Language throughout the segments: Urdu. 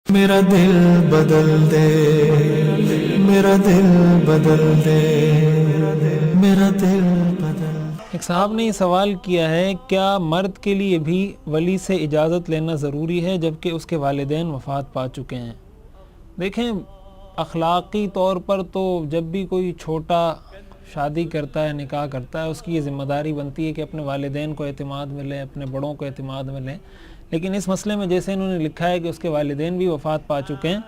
میرا دل بدل دے، میرا دل بدل دے، میرا دل بدل دے۔ ایک صاحب نے یہ سوال کیا ہے، کیا مرد کے لیے بھی ولی سے اجازت لینا ضروری ہے جبکہ اس کے والدین وفات پا چکے ہیں؟ دیکھیں، اخلاقی طور پر تو جب بھی کوئی چھوٹا شادی کرتا ہے، نکاح کرتا ہے، اس کی یہ ذمہ داری بنتی ہے کہ اپنے والدین کو اعتماد میں لیں، اپنے بڑوں کو اعتماد میں لیں۔ لیکن اس مسئلے میں جیسے انہوں نے لکھا ہے کہ اس کے والدین بھی وفات پا چکے ہیں،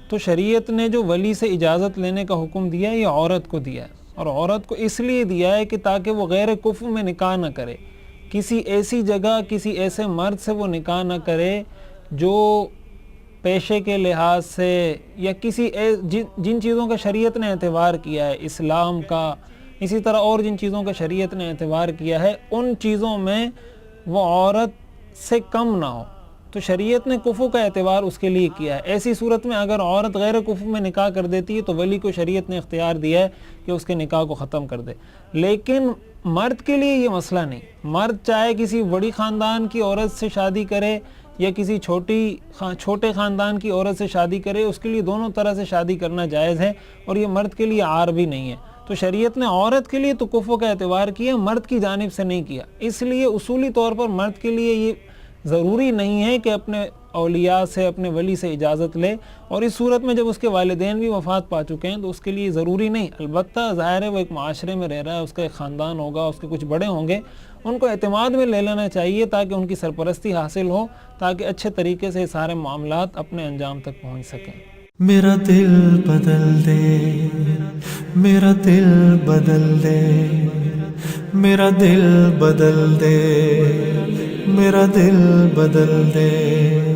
تو شریعت نے جو ولی سے اجازت لینے کا حکم دیا ہے یہ عورت کو دیا ہے، اور عورت کو اس لیے دیا ہے کہ تاکہ وہ غیر کفو میں نکاح نہ کرے، کسی ایسی جگہ کسی ایسے مرد سے وہ نکاح نہ کرے جو پیشے کے لحاظ سے یا کسی جن چیزوں کا شریعت نے اعتبار کیا ہے، اسلام کا، اسی طرح اور جن چیزوں کا شریعت نے اعتبار کیا ہے، ان چیزوں میں وہ عورت سے کم نہ ہو۔ تو شریعت نے کفو کا اعتبار اس کے لیے کیا ہے۔ ایسی صورت میں اگر عورت غیر کفو میں نکاح کر دیتی ہے تو ولی کو شریعت نے اختیار دیا ہے کہ اس کے نکاح کو ختم کر دے۔ لیکن مرد کے لیے یہ مسئلہ نہیں، مرد چاہے کسی بڑی خاندان کی عورت سے شادی کرے یا کسی چھوٹے خاندان کی عورت سے شادی کرے، اس کے لیے دونوں طرح سے شادی کرنا جائز ہے، اور یہ مرد کے لیے عار بھی نہیں ہے۔ تو شریعت نے عورت کے لیے تو کفو کا اعتبار کیا، مرد کی جانب سے نہیں کیا۔ اس لیے اصولی طور پر مرد کے لیے یہ ضروری نہیں ہے کہ اپنے اولیاء سے، اپنے ولی سے اجازت لے، اور اس صورت میں جب اس کے والدین بھی وفات پا چکے ہیں تو اس کے لیے ضروری نہیں۔ البتہ ظاہر ہے وہ ایک معاشرے میں رہ رہا ہے، اس کا ایک خاندان ہوگا، اس کے کچھ بڑے ہوں گے، ان کو اعتماد میں لے لینا چاہیے تاکہ ان کی سرپرستی حاصل ہو، تاکہ اچھے طریقے سے سارے معاملات اپنے انجام تک پہنچ سکیں۔ میرا دل بدل دے، میرا دل بدل دے، میرا دل بدل دے، میرا دل بدل دے۔